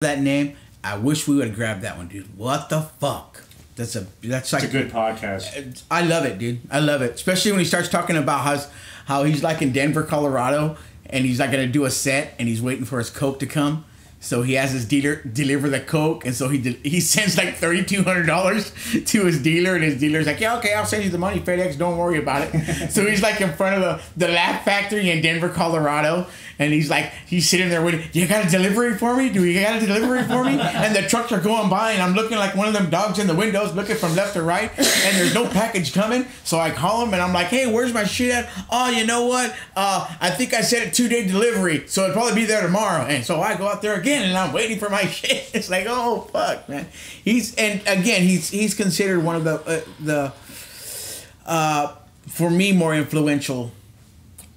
that name. I wish we would have grabbed that one, dude. What the fuck? That's like it's a good podcast. I love it, dude. I love it, especially when he starts talking about how he's like in Denver, Colorado, and he's like gonna do a set, and he's waiting for his Coke to come. So he has his dealer deliver the Coke, and so he sends like $3,200 to his dealer, and his dealer's like, yeah, okay, I'll send you the money, FedEx, don't worry about it. So he's like in front of the Laugh Factory in Denver, Colorado, and he's sitting there waiting, you got a delivery for me? Do you got a delivery for me? And the trucks are going by, and I'm looking like one of them dogs in the windows, looking from left to right, and there's no package coming. So I call him, and I'm like, hey, where's my shit at? Oh, you know what? I think I said a 2-day delivery, so it'll probably be there tomorrow. And so I go out there again, and I'm waiting for my shit. It's like, oh fuck, man. He's considered one of the for me more influential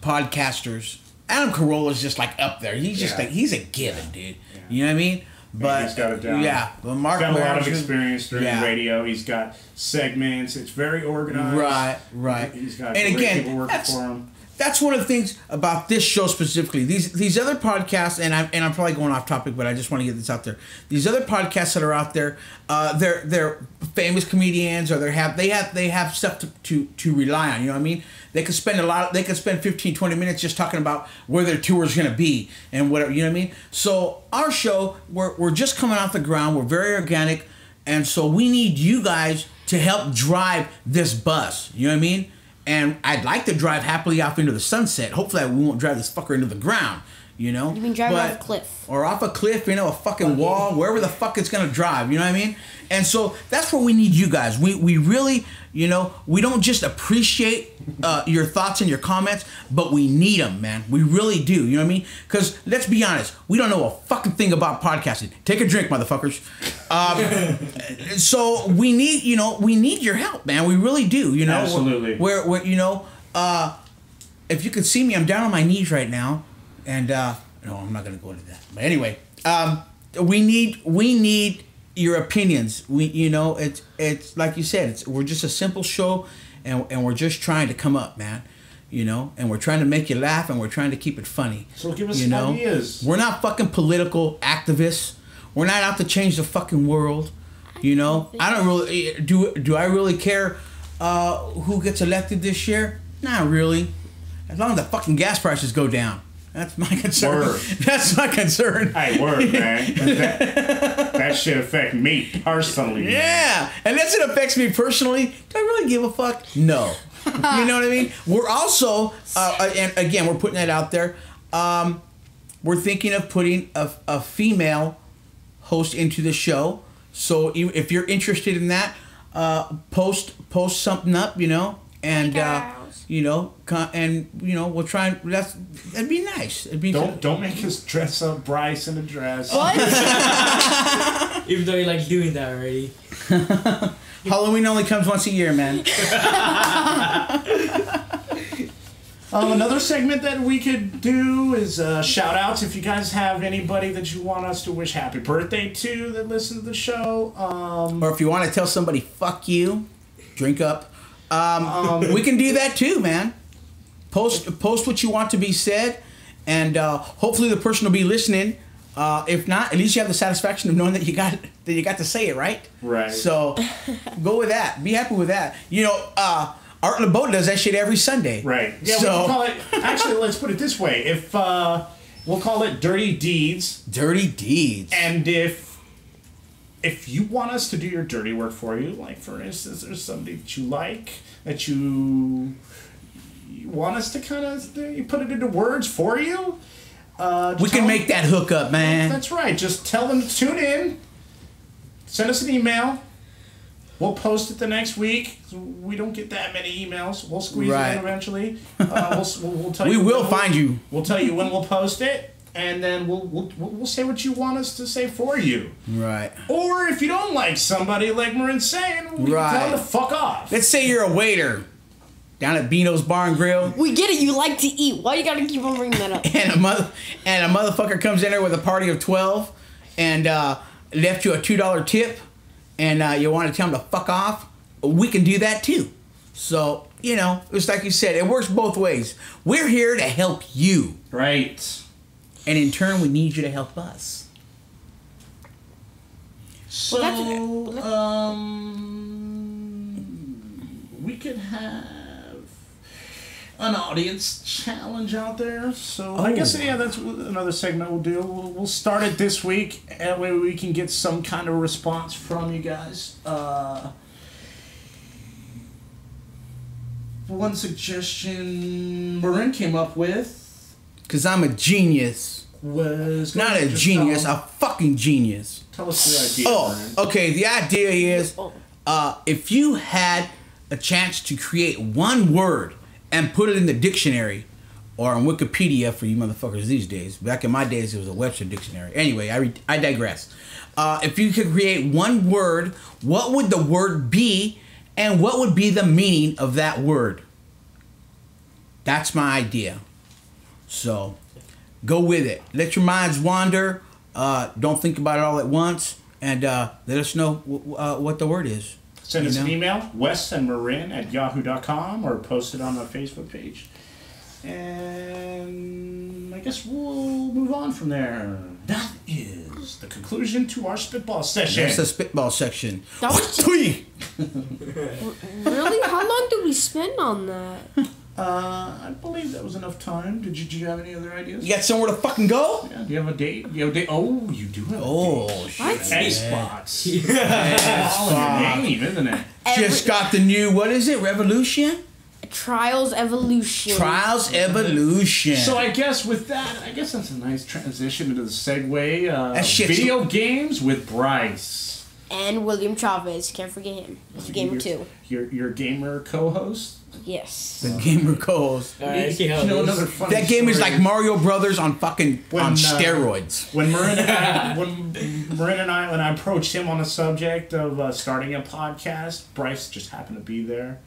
podcasters. Adam Carolla's just like up there. He's just like he's a given, dude. Yeah. You know what I mean? But he's got it down. Yeah, but Mark he's got a lot of experience doing radio. He's got segments. It's very organized. Right. He's got great people working for him. That's one of the things about this show specifically. These other podcasts, and I'm probably going off topic, but I just want to get this out there. These other podcasts that are out there, they're famous comedians, or they have stuff to rely on. You know what I mean? They could spend 15-20 minutes just talking about where their tour is going to be and whatever. You know what I mean? So our show, we're just coming off the ground. We're very organic, and so we need you guys to help drive this bus. You know what I mean? And I'd like to drive happily off into the sunset. Hopefully, we won't drive this fucker into the ground, you know? You mean drive off a cliff. Or off a cliff, a fucking wall, wherever the fuck it's going to drive, you know what I mean? And so that's where we need you guys. We really, we don't just appreciate your thoughts and your comments, but we need them, man. We really do, you know what I mean? Because let's be honest, we don't know a fucking thing about podcasting. Take a drink, motherfuckers. So we need your help, man. We really do, Absolutely. Where if you could see me, I'm down on my knees right now, and no, I'm not gonna go into that. But anyway, we need your opinions. It's like you said, we're just a simple show, and we're just trying to come up, man. And we're trying to make you laugh, and we're trying to keep it funny. So give us some ideas. We're not fucking political activists. We're not out to change the fucking world. I don't really do I really care who gets elected this year? Not really. As long as the fucking gas prices go down. That's my concern. Word. That's my concern. Hey, word, man. That shit affect me personally. Yeah. Unless it affects me personally, do I really give a fuck? No. You know what I mean? We're also, and again, we're putting that out there. We're thinking of putting a female host into the show. So if you're interested in that, post something up, and we'll try and that'd be nice. Don't make us dress up Bryce in a dress. What? Even though you like doing that already. Halloween only comes once a year, man. Another segment that we could do is shout outs. If you guys have anybody that you want us to wish happy birthday to that listen to the show. Or if you want to tell somebody fuck you, drink up. We can do that too, man. Post what you want to be said, and hopefully the person will be listening. If not, at least you have the satisfaction of knowing that you got to say it, right? Right. So go with that. Be happy with that. Art LeBeau does that shit every Sunday. Right. Yeah, so, we can call it... Actually, let's put it this way. If we'll call it Dirty Deeds. Dirty Deeds. And if you want us to do your dirty work for you, like, for instance, there's somebody that you like, that you want us to kind of put it into words for you... we can make that hook up, man. That's right. Just tell them to tune in. Send us an email. We'll post it the next week. We don't get that many emails. We'll squeeze it in eventually. We'll tell you. We will find you. We'll tell you when we'll post it, and then we'll say what you want us to say for you. Right. Or if you don't like somebody, like Marin's saying, we can tell them to fuck off. Let's say you're a waiter down at Beano's Bar and Grill. We get it. You like to eat. Why you gotta keep on bringing that up? And a motherfucker comes in there with a party of 12 and left you a $2 tip, and you want to tell him to fuck off. We can do that too. So it's like you said, it works both ways. We're here to help you, right? And in turn, we need you to help us. So, Well, we could have an audience challenge out there. So I guess that's another segment we'll do. We'll start it this week, that way we can get some kind of response from you guys. One suggestion Marin came up with, Because I'm a genius. was Not a genius, a fucking genius. Tell us the idea. Marin. Okay. The idea is, if you had a chance to create one word and put it in the dictionary or on Wikipedia for you motherfuckers these days. Back in my days, it was a Webster dictionary. Anyway, I digress. If you could create one word, what would the word be, and what would be the meaning of that word? That's my idea. So, go with it. Let your minds wander. Don't think about it all at once, and let us know what the word is. Send us an email, wesandmarin@yahoo.com, or post it on our Facebook page. And I guess we'll move on from there. That is the conclusion to our spitball session. That's the spitball section. That was Tweet. really? How long did we spend on that? I believe that was enough time. Did you have any other ideas? You got somewhere to fucking go? Yeah, do you have a date? Oh, you do have a date. Shit. Xbox. It's all in your name, isn't it? Just got the new, what is it, Revolution? Trials Evolution. Trials Evolution. So I guess with that, that's a nice transition into the segue. That shit's- Video games with Bryce. And William Chavez. Can't forget him. He's a gamer too. Your gamer co-host. Yes. The gamer goes. Alright, see how You know, it is. another funny That game is story like Mario Brothers on fucking on When, steroids. When Marin and I approached him on the subject of starting a podcast, Bryce just happened to be there,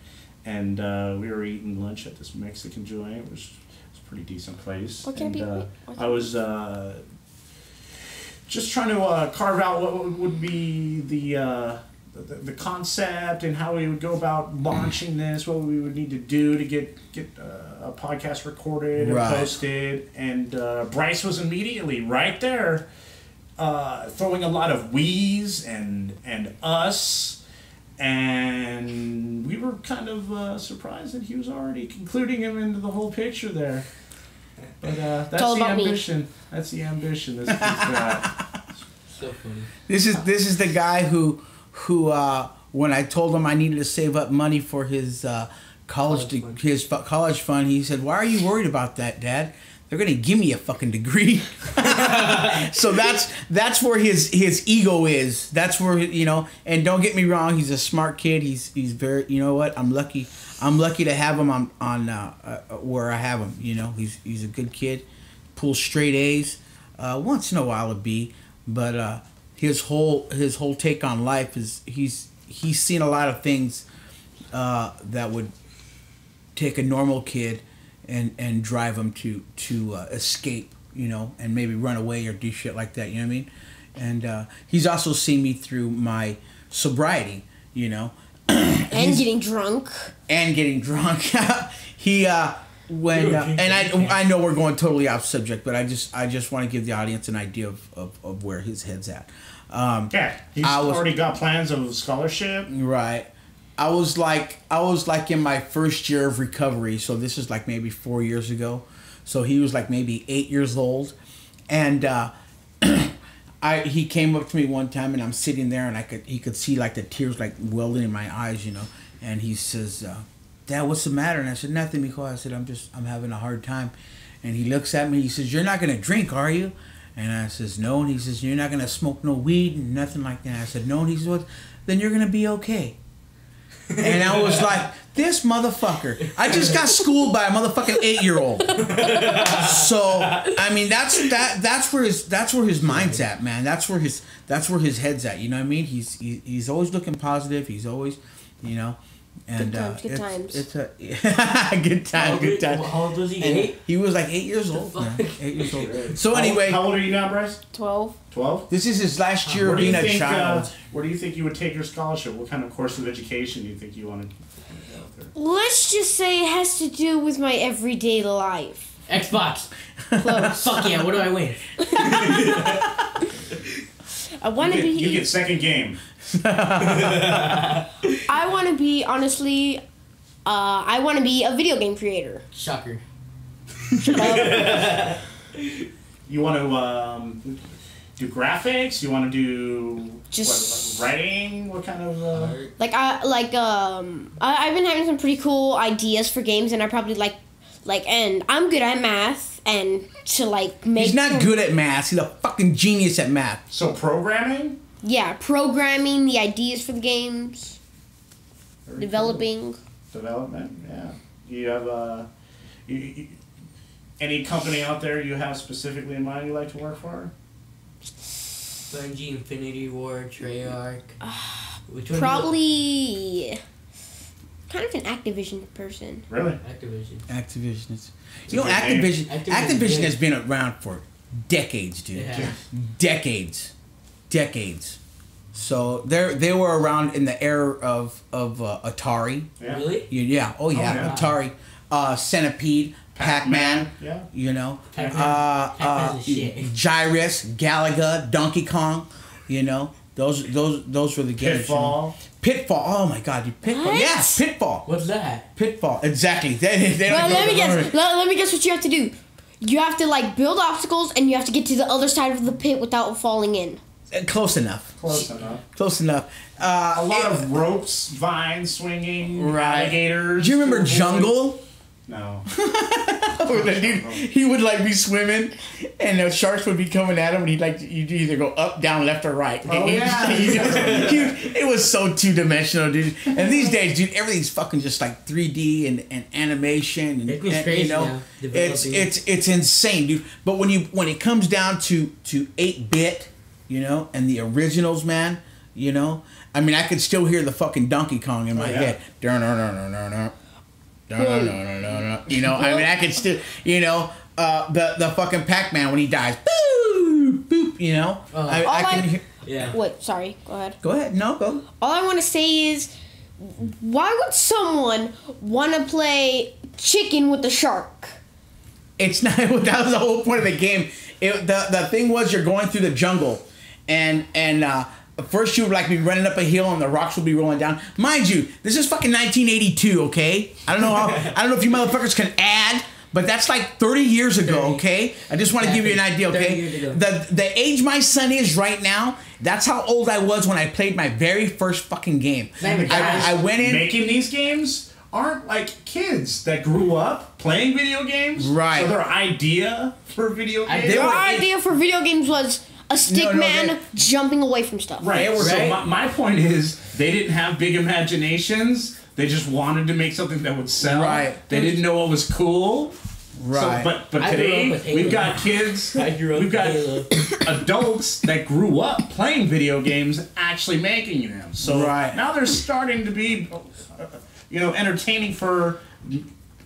and we were eating lunch at this Mexican joint, which was a pretty decent place. What can it and, be? I was just trying to carve out what would be the concept and how we would go about launching this, what we would need to do to get a podcast recorded and posted. And Bryce was immediately right there, throwing a lot of we's and us, and we were kind of surprised that he was already concluding him into the whole picture there. But that's all the about me. ambition. That's the ambition. This got. So funny. This is the guy who when I told him I needed to save up money for his college fund, he said, "Why are you worried about that, Dad? They're gonna give me a fucking degree." So that's where his ego is. That's where And don't get me wrong, he's a smart kid. He's very. You know what? I'm lucky to have him on where I have him. He's a good kid. Pulls straight A's. Once in a while a B, but his whole take on life is he's seen a lot of things that would take a normal kid and drive him to escape, and maybe run away or do shit like that. You know what I mean? And he's also seen me through my sobriety. And getting drunk. He I know we're going totally off subject, but I just want to give the audience an idea of where his head's at. He's already got plans of scholarship. Right. I was like in my first year of recovery, so this is like maybe 4 years ago. So he was like maybe 8 years old, and he came up to me one time, and I'm sitting there, and he could see like the tears like welling in my eyes, and he says, "Dad, what's the matter?" And I said, "Nothing, Mijo." I said, I'm having a hard time." And he looks at me, he says, "You're not gonna drink, are you?" And I says, "No." And he says, "You're not gonna smoke no weed and nothing like that." I said, "No." And he says, "Well, then you're gonna be okay." And I was like, this motherfucker. I just got schooled by a motherfucking 8-year-old. So I mean that's where his mind's at, man. That's where his head's at. You know what I mean? He's always looking positive. He's always, And good times. It's a good time. How old was he? 8? He was like 8 years old. Man. 8 years old. So anyway, How old are you now, Bryce? 12. 12? this is his last year of being a child. Where do you think you would take your scholarship? What kind of course of education do you think you wanted? Let's just say it has to do with my everyday life. Xbox. Close. Fuck yeah, what do I win? I want to be. You get second game. I want to be honestly. I want to be a video game creator. Shocker. You want to do graphics? You want to do Just writing? What kind of? I've been having some pretty cool ideas for games, and I probably and I'm good at math, and to make. He's not good at math. He's a fucking genius at math. So programming. Yeah, programming the ideas for the games, Very developing. cool. Development. Yeah. You have any company out there you have specifically in mind you like to work for? Bungie, Infinity Ward, Treyarch. Which one? Probably kind of an Activision person. Really? Activision. Is, It's you a know, good name. Activision has been around for decades, dude. Yeah. Decades. So they were around in the era of Atari. Yeah. Really? Yeah. Oh yeah. yeah. Atari, Centipede, Pac-Man. Yeah. You know. Pac-Man's the shit. Gyrus, Galaga, Donkey Kong. You know. Those were the games. Pitfall. Pitfall. Oh my God, dude. Pitfall. What? Yeah, Pitfall. What's that? Pitfall. Exactly. They don't Well, go let me to guess. memory. Let me guess what you have to do. You have to build obstacles, and you have to get to the other side of the pit without falling in. Close enough. Close enough. Close enough. A lot of ropes, vines swinging, Right. alligators. Do you remember Jungle? No. Where the dude, he would be swimming, and the sharks would be coming at him, and you'd either go up, down, left, or right. Oh, yeah. It was so 2-dimensional, dude. And these days, dude, everything's fucking just 3D and animation, and It was crazy you know, now, it's developing. it's insane, dude. But when it comes down to 8-bit, you know, and the originals, man, you know, I mean, I could still hear the fucking Donkey Kong in my head. You know, I mean, I could still, you know, the fucking Pac-Man when he dies, boop, boop, you know. I can hear. Yeah. Wait, sorry. Go ahead. Go ahead. No, go. All I want to say is, why would someone want to play chicken with the shark? It's not. That was the whole point of the game. The thing was, you're going through the jungle, and first you would be running up a hill and the rocks will be rolling down. Mind you, this is fucking 1982. Okay, I don't know if you motherfuckers can add, but that's 30 years ago. 30. Okay, I just want to give you an idea. 30 Okay, years ago. the age my son is right now. That's how old I was when I played my very first fucking game. I went in making these games aren't kids that grew up playing video games. Right. So their idea for video games. they Our were- idea for video games was a stick man they- jumping away from stuff. Right. They were- So Right. my point is, they didn't have big imaginations. They just wanted to make something that would sell. Right. They didn't know what was cool. Right. So, but I grew today up with Halo. we've got kids. I grew up We've got with Halo. adults that grew up playing video games, actually making them. So Right. now they're starting to be, entertaining for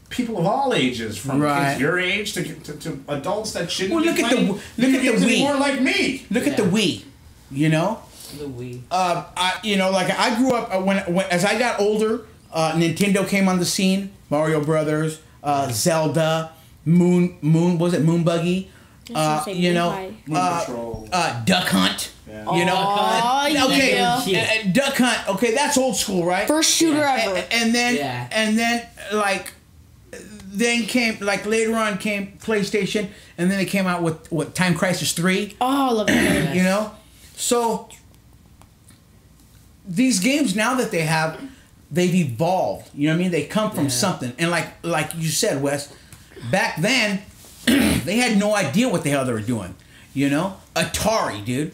people of all ages, from Right. kids your age to adults that shouldn't Well, be look at playing look video at games the Wii. anymore, like me. Look at the Yeah. Wii. You know. The Wii. I grew up when as I got older, Nintendo came on the scene. Mario Brothers, Zelda, Moon Buggy, I was gonna say Moon Moon Patrol. Duck Hunt. Yeah. You know, Aw, okay, yeah. Duck Hunt. Okay, that's old school, right? First shooter ever. And then Yeah. then came later on came PlayStation, and then it came out with Time Crisis 3. Oh, I love that. You know, so these games now that they've evolved. You know what I mean? They come from something, and like you said, Wes, back then they had no idea what the hell they were doing. You know, Atari, dude,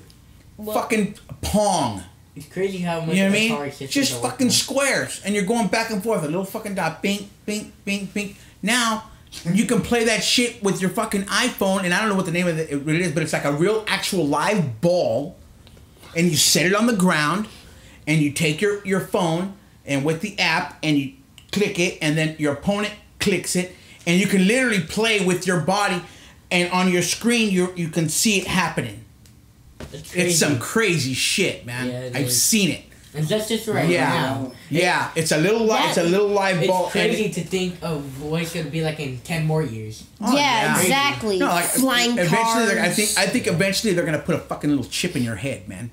fucking Pong. It's crazy how much You know what I Atari mean? systems Just are fucking working. squares, and you're going back and forth, a little fucking dot, bing, bing, bing, bing. Now you can play that shit with your fucking iPhone, and I don't know what the name of it is, but it's like a real actual live ball, and you set it on the ground, and you take your phone and with the app, and you click it, and then your opponent clicks it, and you can literally play with your body, and on your screen you can see it happening. It's It's some crazy shit, man. Yeah, it I've is. seen it. And that's just right Yeah. now. Yeah, it's a little live It's ball. crazy to think of what it's gonna be like in 10 more years. Oh, yeah, exactly. No, like Flying eventually, cars. I think eventually they're gonna put a fucking little chip in your head, man.